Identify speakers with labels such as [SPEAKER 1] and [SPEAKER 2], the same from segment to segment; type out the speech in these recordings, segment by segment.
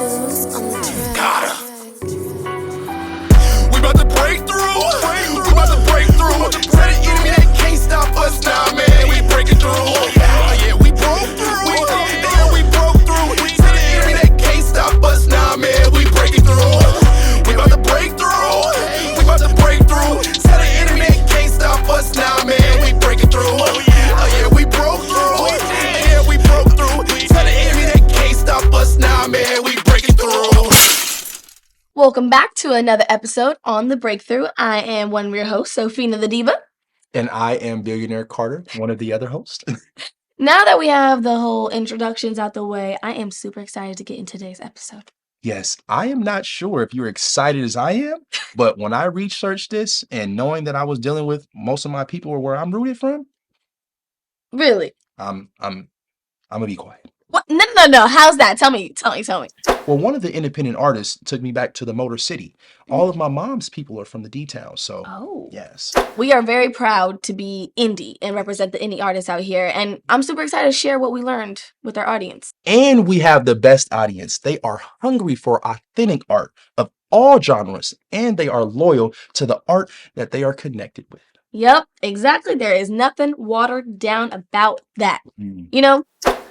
[SPEAKER 1] Got her. We about to break through. We about to break through. Tell the enemy they can't stop us now, man. We breaking through. Yeah, we broke through. Yeah, we broke through. Tell the enemy they can't stop us now, man. We breaking through. We about to break through. We about to break through. Tell the enemy they can't stop us now, man. We breaking through. Yeah, we broke through. Yeah, we broke through. Tell the enemy they can't stop us now, man. We breaking through.
[SPEAKER 2] Welcome back to another episode on The Breakthrough. I am one of your hosts, Sophina The Diva.
[SPEAKER 3] And I am BilionAir Carter, one of the other hosts.
[SPEAKER 2] Now that we have the whole introductions out the way, I am super excited to get into today's episode.
[SPEAKER 3] Yes, I am not sure if you're excited as I am, but when I researched this and knowing that I was dealing with most of my people where I'm rooted from,
[SPEAKER 2] Really?
[SPEAKER 3] I'm gonna be quiet.
[SPEAKER 2] What? No. How's that? Tell me.
[SPEAKER 3] Well, one of the independent artists took me back to the Motor City. All of my mom's people are from the D-Town, so yes.
[SPEAKER 2] We are very proud to be indie and represent the indie artists out here, and I'm super excited to share what we learned with our audience.
[SPEAKER 3] And we have the best audience. They are hungry for authentic art of all genres, and they are loyal to the art that they are connected with.
[SPEAKER 2] Yep, exactly. There is nothing watered down about that. You know?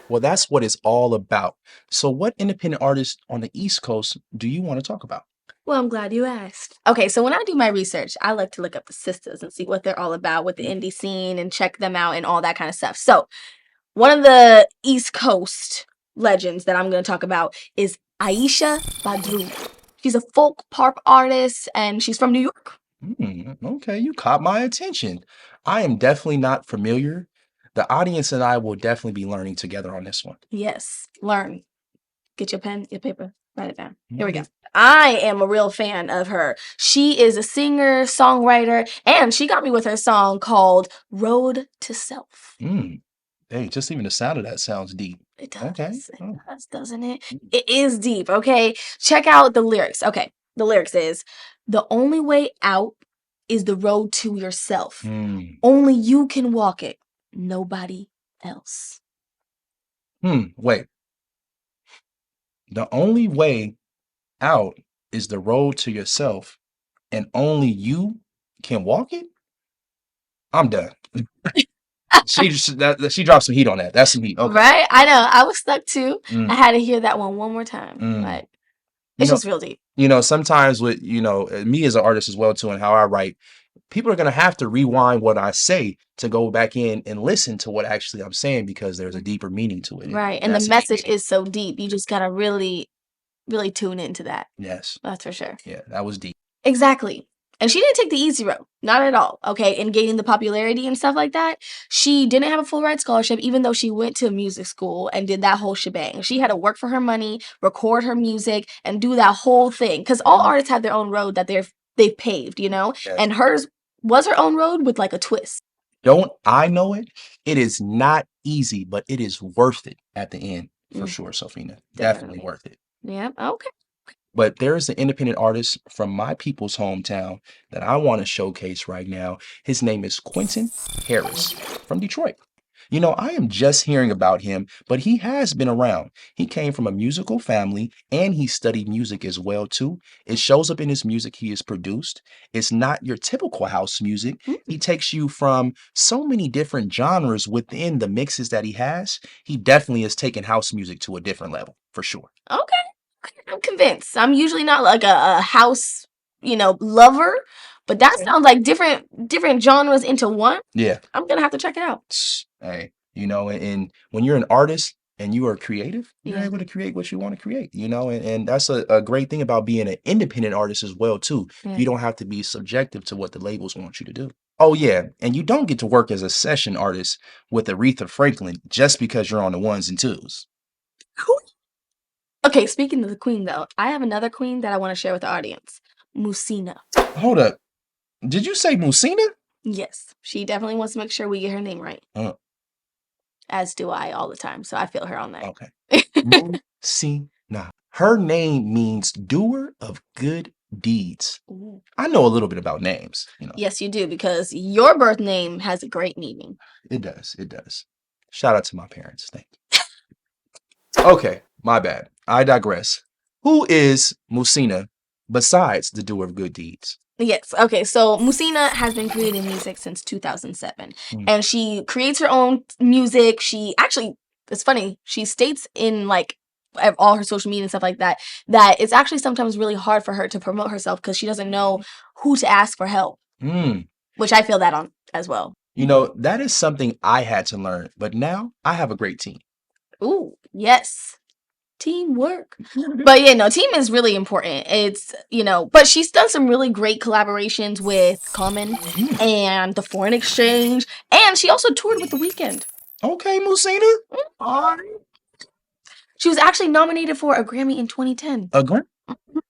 [SPEAKER 3] Well, that's what it's all about. So what independent artists on the East Coast do you want to talk about?
[SPEAKER 2] Well, I'm glad you asked. Okay, so when I do my research, I like to look up the sisters and see what they're all about with the indie scene and check them out and all that kind of stuff. So one of the East Coast legends that I'm going to talk about is Aisha Badru. She's a folk pop artist and she's from New York.
[SPEAKER 3] Okay, you caught my attention. I am definitely not familiar. The audience and I will definitely be learning together on this one.
[SPEAKER 2] Yes, learn. Get your pen, your paper, write it down. Here we go. I am a real fan of her. She is a singer, songwriter, and she got me with her song called Road to Self.
[SPEAKER 3] Hey, just even the sound of that sounds deep.
[SPEAKER 2] It does.
[SPEAKER 3] Okay.
[SPEAKER 2] It does, doesn't it? It is deep, okay? Check out the lyrics. Okay, the lyrics is, the only way out is the road to yourself. Only you can walk it. Nobody else.
[SPEAKER 3] Wait. The only way out is the road to yourself, and only you can walk it? I'm done. She dropped some heat on that. That's some heat. Okay.
[SPEAKER 2] Right? I know. I was stuck too. I had to hear that one more time. But it's just real deep.
[SPEAKER 3] You know, sometimes with, me as an artist as well too, and how I write, people are going to have to rewind what I say to go back in and listen to what actually I'm saying because there's a deeper meaning to it.
[SPEAKER 2] Right. And the message is so deep. You just got to really, really tune into that.
[SPEAKER 3] Yes.
[SPEAKER 2] That's for sure.
[SPEAKER 3] Yeah, that was deep.
[SPEAKER 2] Exactly. And she didn't take the easy road. Not at all. Okay. In gaining the popularity and stuff like that. She didn't have a full ride scholarship, even though she went to music school and did that whole shebang. She had to work for her money, record her music, and do that whole thing. Because all artists have their own road that they've paved, Yes. And hers was her own road with like a twist.
[SPEAKER 3] Don't I know it? It is not easy, but it is worth it at the end for sure, Sophina. Definitely worth it.
[SPEAKER 2] Yeah. Okay.
[SPEAKER 3] But there is an independent artist from my people's hometown that I want to showcase right now. His name is Quentin Harris from Detroit. I am just hearing about him, but he has been around. He came from a musical family and he studied music as well too. It shows up in his music he has produced. It's not your typical house music. He takes you from so many different genres within the mixes that he has. He definitely has taken house music to a different level for sure.
[SPEAKER 2] Okay. I'm convinced. I'm usually not like a house, lover, but that sounds like different genres into one.
[SPEAKER 3] Yeah.
[SPEAKER 2] I'm going to have to check it out.
[SPEAKER 3] Hey, and when you're an artist and you are creative, you're able to create what you want to create, and that's a great thing about being an independent artist as well, too.
[SPEAKER 2] Yeah.
[SPEAKER 3] You don't have to be subjective to what the labels want you to do. Oh, yeah. And you don't get to work as a session artist with Aretha Franklin just because you're on the ones and twos.
[SPEAKER 2] Okay, speaking of the queen, though, I have another queen that I want to share with the audience. Musina.
[SPEAKER 3] Hold up. Did you say Musina?
[SPEAKER 2] Yes. She definitely wants to make sure we get her name right. As do I all the time. So I feel her on that.
[SPEAKER 3] Okay. Musina. Her name means doer of good deeds.
[SPEAKER 2] Ooh.
[SPEAKER 3] I know a little bit about names.
[SPEAKER 2] Yes, you do, because your birth name has a great meaning.
[SPEAKER 3] It does. It does. Shout out to my parents. Thank you. Okay, my bad. I digress. Who is Musina besides the doer of good deeds?
[SPEAKER 2] Yes. Okay. So Musina has been creating music since 2007, and she creates her own music. She actually, it's funny. She states in like all her social media and stuff like that it's actually sometimes really hard for her to promote herself because she doesn't know who to ask for help. Which I feel that on as well.
[SPEAKER 3] You know, that is something I had to learn, but now I have a great team.
[SPEAKER 2] Ooh, yes. Teamwork. But yeah, no, team is really important. It's, but she's done some really great collaborations with Common and the Foreign Exchange, and she also toured with The Weeknd.
[SPEAKER 3] Okay, Musina.
[SPEAKER 2] She was actually nominated for a Grammy in 2010.
[SPEAKER 3] A Grammy?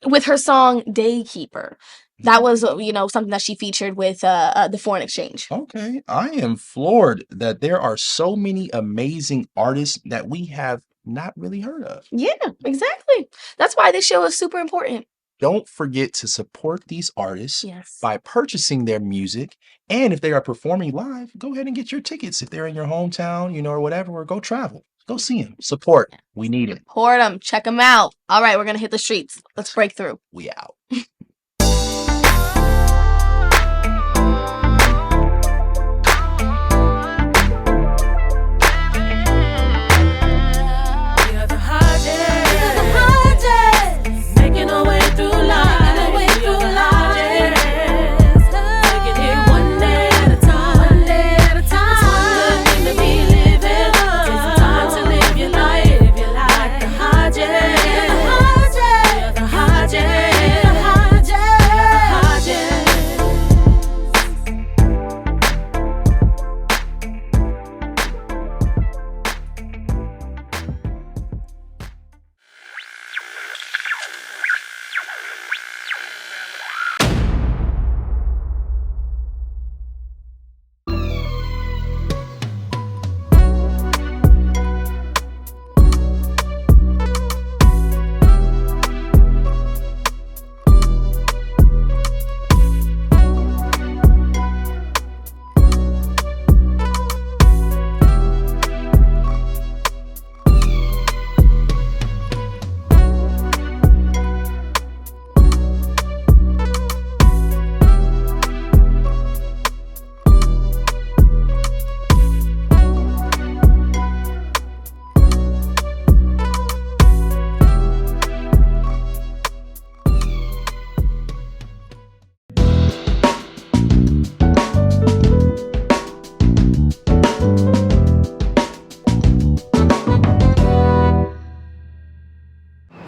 [SPEAKER 2] With her song Daykeeper. That was, something that she featured with the Foreign Exchange.
[SPEAKER 3] Okay. I am floored that there are so many amazing artists that we have not really heard of.
[SPEAKER 2] Yeah, exactly. That's why this show is super important.
[SPEAKER 3] Don't forget to support these artists
[SPEAKER 2] Yes.
[SPEAKER 3] by purchasing their music. And if they are performing live, go ahead and get your tickets. If they're in your hometown, or whatever, or go travel. Go see them. Support. We need it.
[SPEAKER 2] Support them. Check them out. All right, we're going to hit the streets. Let's break through.
[SPEAKER 3] We out.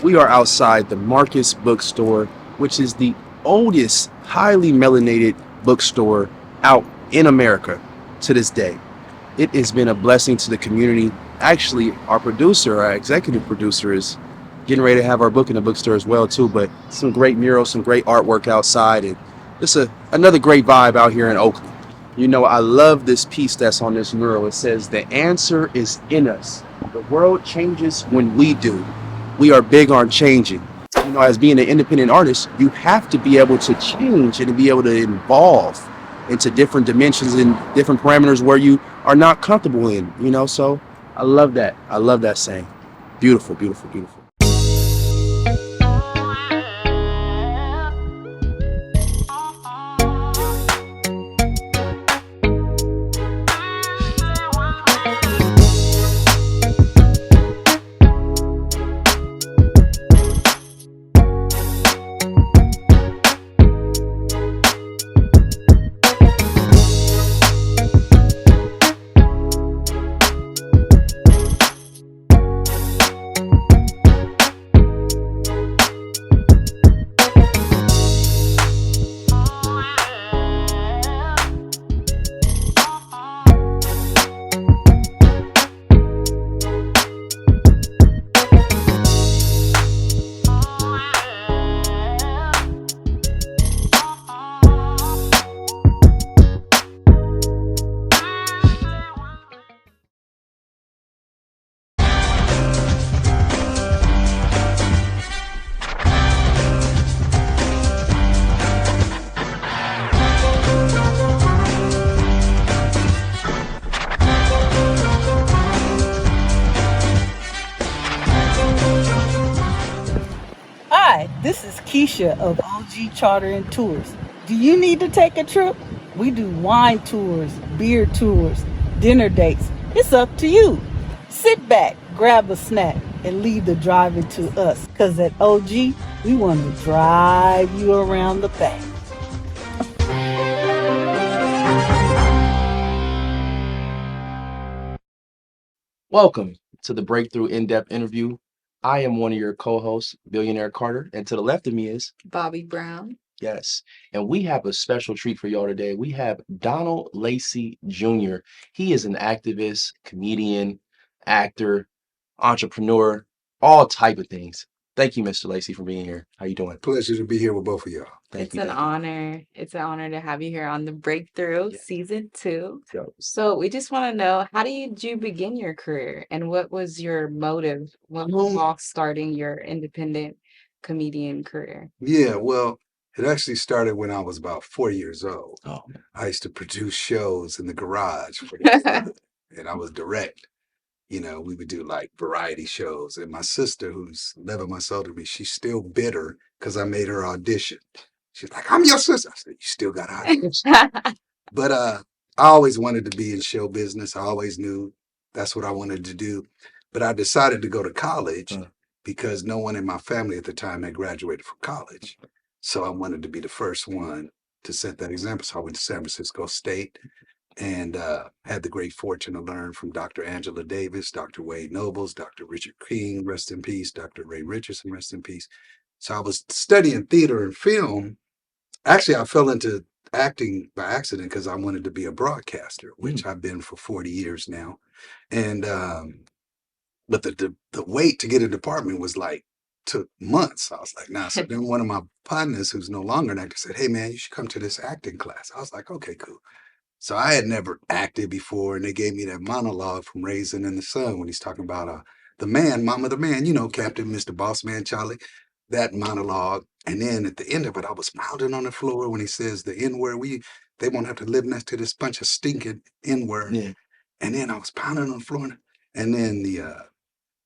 [SPEAKER 3] We are outside the Marcus Bookstore, which is the oldest highly melanated bookstore out in America to this day. It has been a blessing to the community. Actually, our executive producer is getting ready to have our book in the bookstore as well too, but some great murals, some great artwork outside, and just another great vibe out here in Oakland. I love this piece that's on this mural. It says, "The answer is in us. The world changes when we do. We are big on changing." As being an independent artist, you have to be able to change and to be able to evolve into different dimensions and different parameters where you are not comfortable in, so I love that. I love that saying. Beautiful, beautiful, beautiful.
[SPEAKER 4] Keisha of OG Charter and Tours. Do you need to take a trip? We do wine tours, beer tours, dinner dates. It's up to you. Sit back, grab a snack, and leave the driving to us. Because at OG, we want to drive you around the back.
[SPEAKER 3] Welcome to the Breakthrough In-Depth Interview. I am one of your co-hosts, BilionAir Carter, and to the left of me is
[SPEAKER 5] Bobbi Brown.
[SPEAKER 3] yes, and we have a special treat for y'all today. We have Donald Lacy Jr. He is an activist, comedian, actor, entrepreneur, all type of things. Thank you, Mr. Lacy, for being here. How you doing?
[SPEAKER 6] Pleasure to be here with both of y'all.
[SPEAKER 3] Thank
[SPEAKER 5] It's
[SPEAKER 3] you.
[SPEAKER 5] an
[SPEAKER 3] Thank you.
[SPEAKER 5] honor. It's an honor to have you here on the Breakthrough
[SPEAKER 3] Yeah.
[SPEAKER 5] Season 2.
[SPEAKER 3] Yo,
[SPEAKER 5] So we just want to know, how did you begin your career, and what was your motive when starting your independent comedian career?
[SPEAKER 6] Yeah, well, it actually started when I was about 4 years old.
[SPEAKER 3] oh, man.
[SPEAKER 6] I used to produce shows in the garage for the neighborhood, and I was direct. You know, we would do like variety shows. And my sister, who's 11 months older than me, she's still bitter because I made her audition. She's like, I'm your sister. I said, you still got to audition. But I always wanted to be in show business. I always knew that's what I wanted to do. But I decided to go to college because no one in my family at the time had graduated from college. So I wanted to be the first one to set that example. So I went to San Francisco State and had the great fortune to learn from Dr. Angela Davis, Dr. Wade Nobles, Dr. Richard King, rest in peace, Dr. Ray Richardson, rest in peace. So I was studying theater and film. Actually, I fell into acting by accident because I wanted to be a broadcaster, which I've been for 40 years now. And but the wait to get a department was like took months. I was like, nah. So then one of my partners, who's no longer an actor, said, hey man, you should come to this acting class. I was like, okay, cool. So I had never acted before, and they gave me that monologue from Raisin in the Sun when he's talking about the man, mama the man, you know, Captain Mr. Boss Man Charlie, that monologue. And then at the end of it, I was pounding on the floor when he says the N-word. They won't have to live next to this bunch of stinking N-word.
[SPEAKER 3] Yeah.
[SPEAKER 6] And then I was pounding on the floor, and then the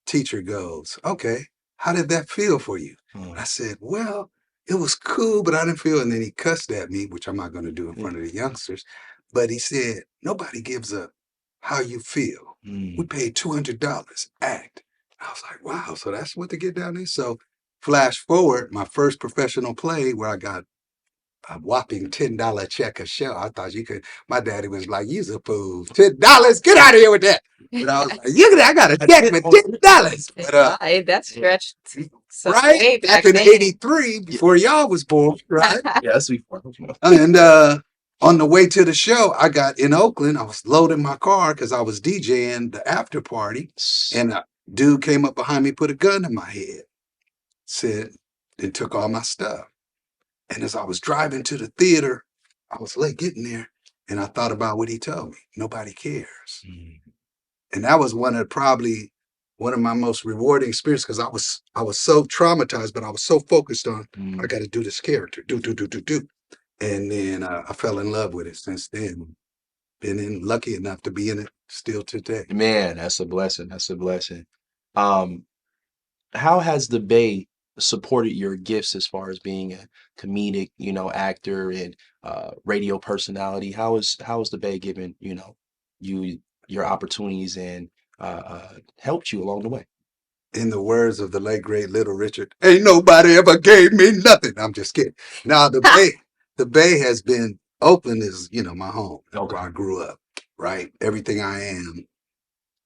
[SPEAKER 6] teacher goes, okay, how did that feel for you? I said, well, it was cool, but I didn't feel. And then he cussed at me, which I'm not going to do in front of the youngsters. But he said, nobody gives a how you feel. We paid $200, act. I was like, wow, so that's what to get down there. So flash forward, my first professional play where I got a whopping $10 check a show. I thought you could, my daddy was like, you's a fool. $10, get out of here with that. But I was like, I got a check for $10. But
[SPEAKER 5] That stretched so
[SPEAKER 6] right
[SPEAKER 5] way back
[SPEAKER 6] back in
[SPEAKER 5] then.
[SPEAKER 6] '83, before y'all was born, right?
[SPEAKER 3] Yeah, that's before.
[SPEAKER 6] And on the way to the show, I got in Oakland. I was loading my car because I was DJing the after party, and a dude came up behind me, put a gun in my head, said, and took all my stuff. And as I was driving to the theater, I was late getting there, and I thought about what he told me. Nobody cares. And that was probably one of my most rewarding experiences because I was so traumatized, but I was so focused on I got to do this character, do. And then I fell in love with it since then. Lucky enough to be in it still today.
[SPEAKER 3] Man, that's a blessing. That's a blessing. How has the Bay supported your gifts as far as being a comedic, actor and radio personality? How is the Bay given, you your opportunities and helped you along the way?
[SPEAKER 6] In the words of the late great Little Richard, ain't nobody ever gave me nothing. I'm just kidding. Now the Bay has been, Oakland is, my home where I grew up, right? Everything I am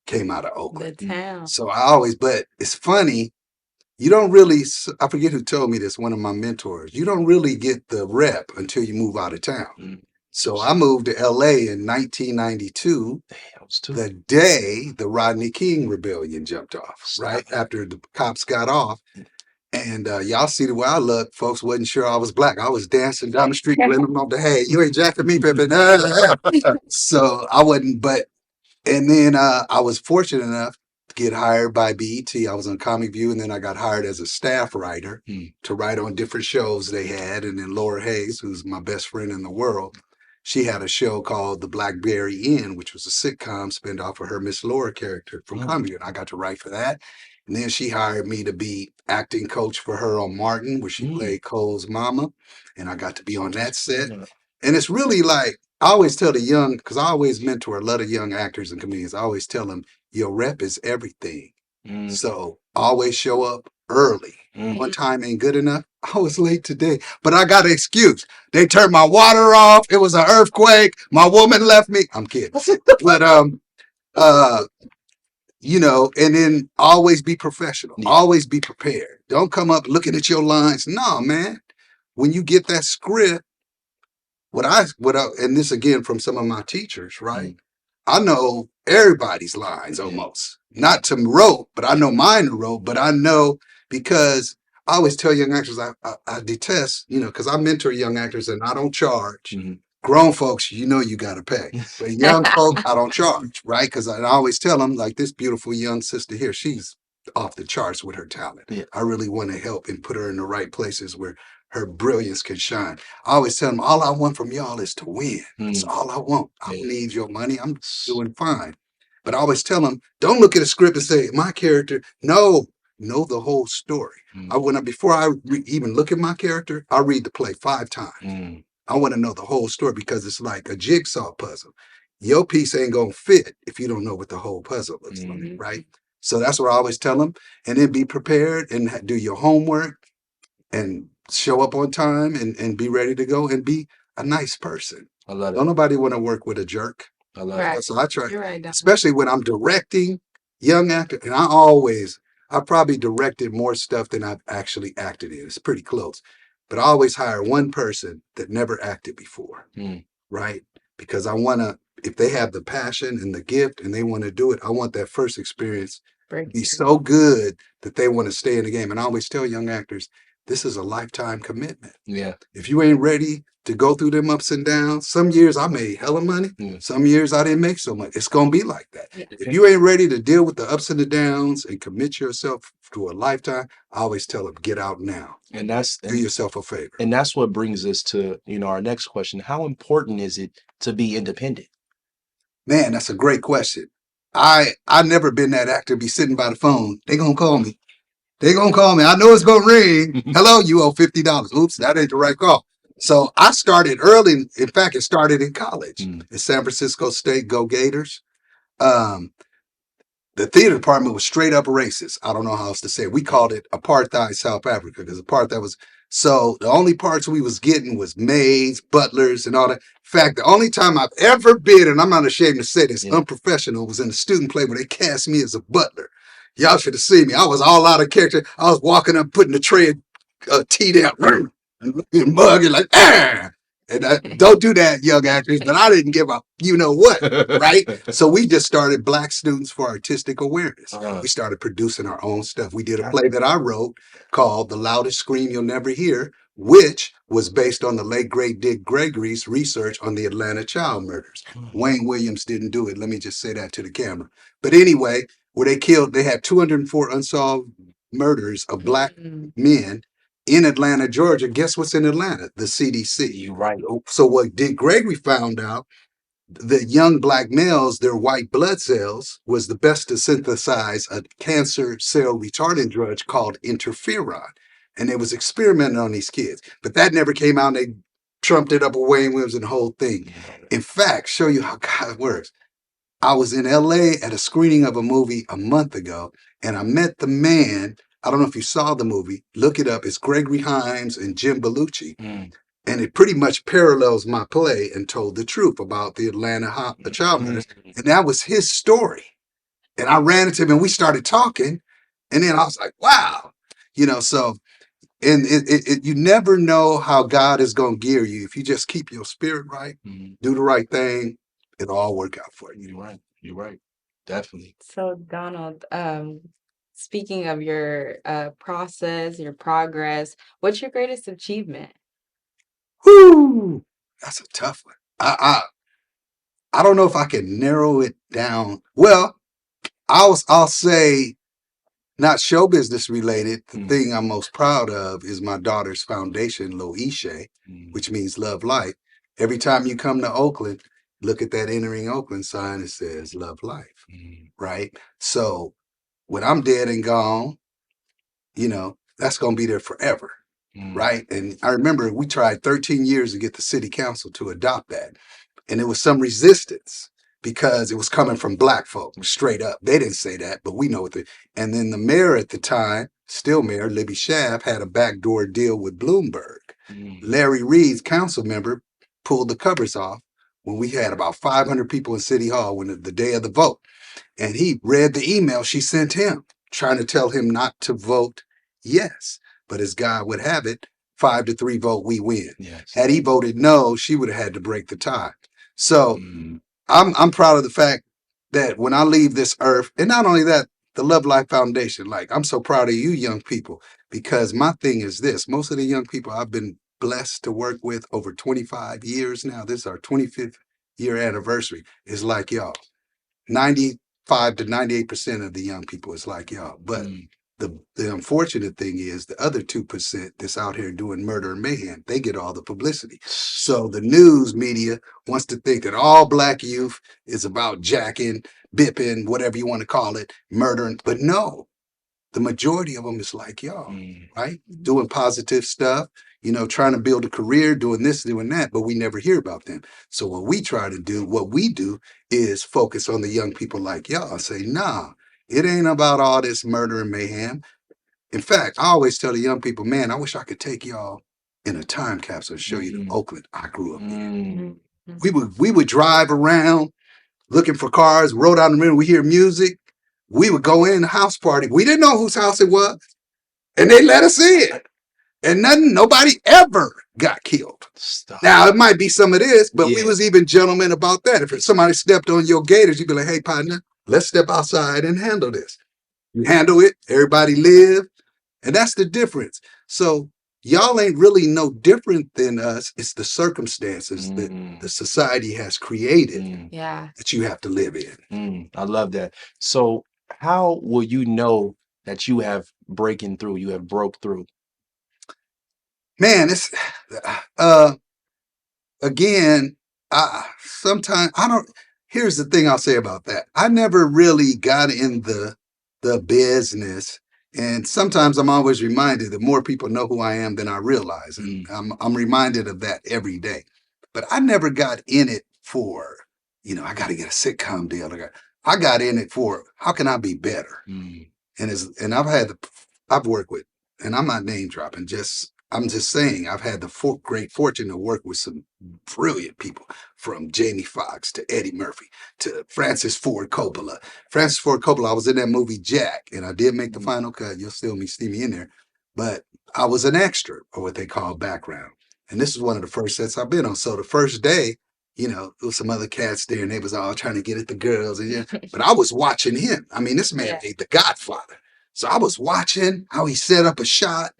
[SPEAKER 6] came out of Oakland.
[SPEAKER 5] The town.
[SPEAKER 6] So but it's funny, you don't really, I forget who told me this, one of my mentors, you don't really get the rep until you move out of town. So I moved to LA in 1992, the day the Rodney King rebellion jumped off, right? After the cops got off. And y'all see the way I look, folks wasn't sure I was black. I was dancing down the street, letting them know that, hey, you ain't jacking me, baby. So I wasn't, and then I was fortunate enough to get hired by BET. I was on Comic View, and then I got hired as a staff writer to write on different shows they had. And then Laura Hayes, who's my best friend in the world, she had a show called The Blackberry Inn, which was a sitcom spinoff of her Miss Laura character from Comic View. And I got to write for that. And then she hired me to be acting coach for her on Martin, where she played Cole's mama. And I got to be on that set. And it's really like, I always tell the young, because I always mentor a lot of young actors and comedians. I always tell them, your rep is everything. So always show up early. One time ain't good enough. I was late today, but I got an excuse. They turned my water off. It was an earthquake. My woman left me. I'm kidding. But you know, and then always be professional. Always be prepared. Don't come up looking at your lines. No, man. When you get that script, and this again from some of my teachers, right? I know everybody's lines almost. Not to rote, but I know mine to rote, but I know because I always tell young actors I detest, you know, because I mentor young actors and I don't charge. Grown folks, you know you gotta pay. But young folk, I don't charge, right? Because I always tell them, like this beautiful young sister here, she's off the charts with her talent. I really want to help and put her in the right places where her brilliance can shine. I always tell them, all I want from y'all is to win. That's all I want. I don't need your money. I'm doing fine. But I always tell them, don't look at a script and say, my character. No, know the whole story. Before I even look at my character, I read the play 5 times. I want to know the whole story because it's like a jigsaw puzzle. Your piece ain't going to fit if you don't know what the whole puzzle looks like, right? So that's what I always tell them. And then be prepared and do your homework and show up on time and be ready to go and be a nice person.
[SPEAKER 3] I love it.
[SPEAKER 6] Don't nobody want to work with a jerk.
[SPEAKER 3] I love
[SPEAKER 5] Right.
[SPEAKER 3] it.
[SPEAKER 6] So I try,
[SPEAKER 5] You're right, Donald.
[SPEAKER 6] especially when I'm directing young actors. And I probably directed more stuff than I've actually acted in. It's pretty close. But I always hire one person that never acted before, right? Because I want to, if they have the passion and the gift and they want to do it, I want that first experience to be so good that they want to stay in the game. And I always tell young actors, this is a lifetime commitment.
[SPEAKER 3] Yeah.
[SPEAKER 6] If you ain't ready to go through them ups and downs, some years I made hella money. Some years I didn't make so much. It's going to be like that.
[SPEAKER 5] Yeah.
[SPEAKER 6] If you ain't ready to deal with the ups and the downs and commit yourself to a lifetime, I always tell them, get out now.
[SPEAKER 3] And
[SPEAKER 6] do yourself a favor.
[SPEAKER 3] And that's what brings us to, you know, our next question. How important is it to be independent?
[SPEAKER 6] Man, that's a great question. I never been that actor be sitting by the phone. They going to call me. They going to call me. I know it's going to ring. Hello, you owe $50. Oops, that ain't the right call. So I started early. In fact, it started in college at San Francisco State. Go Gators. The theater department was straight up racist. I don't know how else to say it. We called it apartheid South Africa because apartheid was, so the only parts we was getting was maids, butlers, and all that. In fact, the only time I've ever been, and I'm not ashamed to say this, unprofessional, was in the student play where they cast me as a butler. Y'all should have seen me. I was all out of character. I was walking up, putting the tray of tea down, and looking mugging like, ah. And don't do that, young actors, but I didn't give up, you know what, right? So we just started Black Students for Artistic Awareness. We started producing our own stuff. We did a play that I wrote called The Loudest Scream You'll Never Hear, which was based on the late, great Dick Gregory's research on the Atlanta child murders. Wayne Williams didn't do it. Let me just say that to the camera. But anyway, where they had 204 unsolved murders of Black men in Atlanta, Georgia. Guess what's in Atlanta? The CDC.
[SPEAKER 3] You're right.
[SPEAKER 6] So what Dick Gregory found out, the young Black males, their white blood cells was the best to synthesize a cancer cell retardant drug called interferon. And they was experimenting on these kids. But that never came out. And they trumped it up with Wayne Williams and the whole thing. In fact, show you how God works. I was in LA at a screening of a movie a month ago, and I met the man. I don't know if you saw the movie. Look it up. It's Gregory Hines and Jim Belushi. And it pretty much parallels my play and told the truth about the Atlanta child murders. And that was his story. And I ran into him and we started talking. And then I was like, wow. You know, so, and you never know how God is going to gear you. If you just keep your spirit right, do the right thing, it'll all work out for you.
[SPEAKER 3] You're right. You're right. Definitely.
[SPEAKER 5] So, Donald, speaking of your process, your progress, what's your greatest achievement?
[SPEAKER 6] Whoo, that's a tough one. I don't know if I can narrow it down. Well, I'll say not show business related. The thing I'm most proud of is my daughter's foundation, Loisha, which means Love Life. Every time you come to Oakland, look at that entering Oakland sign. It says Love Life, right? So when I'm dead and gone, that's going to be there forever. Right. And I remember we tried 13 years to get the city council to adopt that. And there was some resistance because it was coming from black folk straight up. They didn't say that, but we know it. And then the mayor at the time, still mayor, Libby Schaaf, had a backdoor deal with Bloomberg. Larry Reed's council member pulled the covers off when we had about 500 people in City Hall when the day of the vote. And he read the email she sent him, trying to tell him not to vote yes. But as God would have it, 5-3 vote, we win.
[SPEAKER 3] Yes.
[SPEAKER 6] Had he voted no, she would have had to break the tie. So I'm proud of the fact that when I leave this earth, and not only that, the Love Life Foundation, like I'm so proud of you young people, because my thing is this, most of the young people I've been blessed to work with over 25 years now, this is our 25th year anniversary, is like y'all. 95 to 98% of the young people is like y'all. But the unfortunate thing is the other 2% that's out here doing murder and mayhem, they get all the publicity. So the news media wants to think that all black youth is about jacking, bipping, whatever you want to call it, murdering. But no, the majority of them is like y'all, right? Doing positive stuff, trying to build a career, doing this, doing that, but we never hear about them. So what we do is focus on the young people like y'all, say, nah, it ain't about all this murder and mayhem. In fact, I always tell the young people, man, I wish I could take y'all in a time capsule and show you the Oakland I grew up in. We would drive around looking for cars, roll down the middle, we hear music. We would go in the house party. We didn't know whose house it was. And they let us in. And nobody ever got killed.
[SPEAKER 3] Stop.
[SPEAKER 6] Now, it might be some of this, but we was even gentlemen about that. If somebody stepped on your gators, you'd be like, hey, partner, let's step outside and handle this. You handle it, everybody live, and that's the difference. So y'all ain't really no different than us. It's the circumstances that the society has created that you have to live in.
[SPEAKER 3] I love that. So how will you know that you have broke through?
[SPEAKER 6] Man, it's again, sometimes I don't. Here's the thing I'll say about that. I never really got in the business, and sometimes I'm always reminded that more people know who I am than I realize, and I'm reminded of that every day. But I never got in it for, I got to get a sitcom deal. I got in it for how can I be better, and I've worked with, and I'm not name dropping, I'm just saying, I've had the great fortune to work with some brilliant people, from Jamie Foxx to Eddie Murphy to Francis Ford Coppola. Francis Ford Coppola, I was in that movie Jack, and I did make the final cut. You'll still see me in there. But I was an extra, or what they call background. And this is one of the first sets I've been on. So the first day, there was some other cats there, and they was all trying to get at the girls. But I was watching him. I mean, this man made The Godfather. So I was watching how he set up a shot,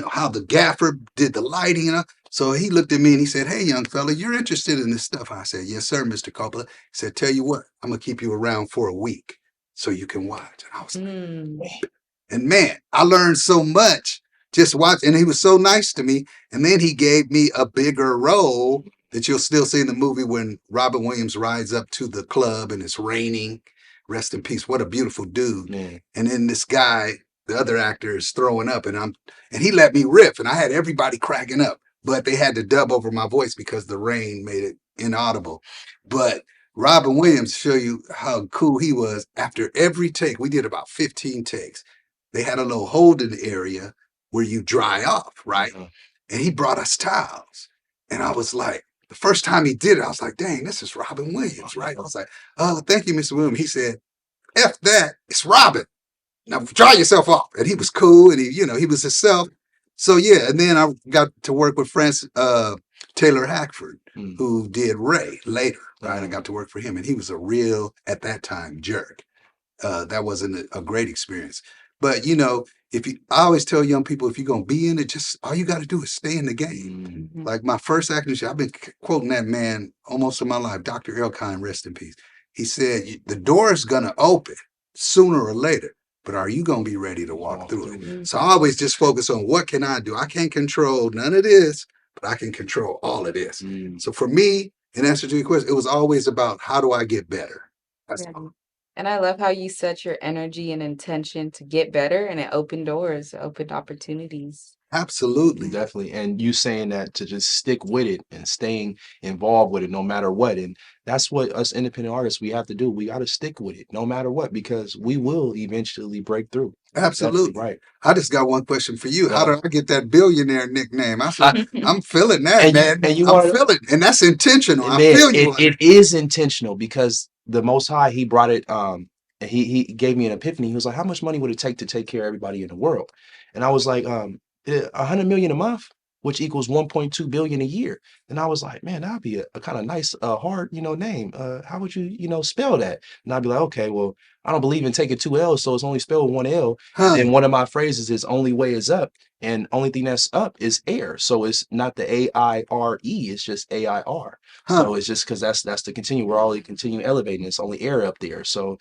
[SPEAKER 6] how the gaffer did the lighting. So he looked at me and he said, hey, young fella, you're interested in this stuff. I said, yes, sir, Mr. Coppola. He said, tell you what, I'm going to keep you around for a week so you can watch. And I was like, and man, I learned so much just watching. And he was so nice to me. And then he gave me a bigger role that you'll still see in the movie when Robin Williams rides up to the club and it's raining. Rest in peace. What a beautiful dude. Man. And then this guy, the other actor, is throwing up, and he let me riff, and I had everybody cracking up, but they had to dub over my voice because the rain made it inaudible. But Robin Williams, show you how cool he was. After every take, we did about 15 takes. They had a little holding area where you dry off, right? And he brought us towels, and I was like, the first time he did it, I was like, dang, this is Robin Williams, right? I was like, oh, thank you, Mr. Williams. He said, F that, it's Robin. Now dry yourself off. And he was cool, and he was himself. So yeah, and then I got to work with Taylor Hackford, who did Ray later, right? I got to work for him, and he was a real, at that time, jerk. That wasn't a great experience. But I always tell young people, if you're gonna be in it, just all you got to do is stay in the game. Like my first acting show, I've been quoting that man almost in my life, Dr. Elkind, rest in peace. He said, the door is gonna open sooner or later, but are you going to be ready to walk through it? So I always just focus on what can I do? I can't control none of this, but I can control all of this. So for me, in answer to your question, it was always about how do I get better? That's all.
[SPEAKER 5] And I love how you set your energy and intention to get better, and it opened doors, opened opportunities.
[SPEAKER 6] Absolutely.
[SPEAKER 3] Definitely. And you saying that to just stick with it and staying involved with it no matter what. And that's what us independent artists, we have to do. We got to stick with it no matter what, because we will eventually break through.
[SPEAKER 6] Absolutely.
[SPEAKER 3] Definitely right.
[SPEAKER 6] I just got one question for you. How
[SPEAKER 3] Go.
[SPEAKER 6] did I get that billionaire nickname? I said,
[SPEAKER 3] I,
[SPEAKER 6] I'm feeling that,
[SPEAKER 3] and you
[SPEAKER 6] man.
[SPEAKER 3] and you
[SPEAKER 6] I'm
[SPEAKER 3] want to
[SPEAKER 6] feeling, and that's intentional. I
[SPEAKER 3] man,
[SPEAKER 6] feel you on
[SPEAKER 3] it is intentional because the Most High, he brought it, and he gave me an epiphany. He was like, how much money would it take to take care of everybody in the world? And I was like, 100 million a month, which equals 1.2 billion a year. And I was like, man, that'd be a kind of nice, hard, name. How would you, spell that? And I'd be like, okay, well, I don't believe in taking two L's, so it's only spelled one L.
[SPEAKER 6] Huh,
[SPEAKER 3] And one of my phrases is only way is up, and only thing that's up is air. So it's not the AIRE, it's just AIR.
[SPEAKER 6] huh.
[SPEAKER 3] So it's just because that's the continue. We're all continue elevating. It's only air up there. So,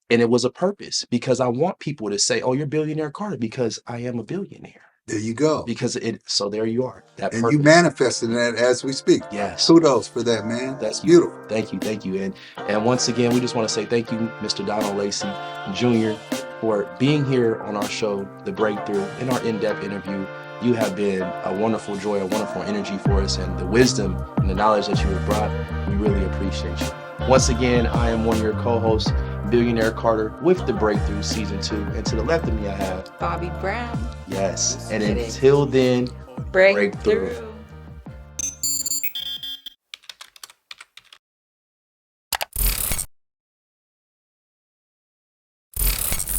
[SPEAKER 3] and it was a purpose because I want people to say, "Oh, you're BilionAir Carter," because I am a billionaire.
[SPEAKER 6] There you go.
[SPEAKER 3] Because so there you are. That
[SPEAKER 6] And you
[SPEAKER 3] purpose.
[SPEAKER 6] manifesting that as we speak.
[SPEAKER 3] Yes.
[SPEAKER 6] Kudos for that, man. That's
[SPEAKER 3] Thank you.
[SPEAKER 6] beautiful.
[SPEAKER 3] Thank you. And once again, we just want to say thank you, Mr. Donald Lacy Jr., for being here on our show, The Breakthrough, in our in-depth interview. You have been a wonderful joy, a wonderful energy for us, and the wisdom and the knowledge that you have brought, we really appreciate you. Once again, I am one of your co-hosts, BilionAir Carter, with The Breakthrough Season 2. And to the left of me, I have
[SPEAKER 5] Bobbi Brown.
[SPEAKER 3] Yes.
[SPEAKER 5] Let's
[SPEAKER 3] And
[SPEAKER 5] get it.
[SPEAKER 3] until then,
[SPEAKER 5] Breakthrough.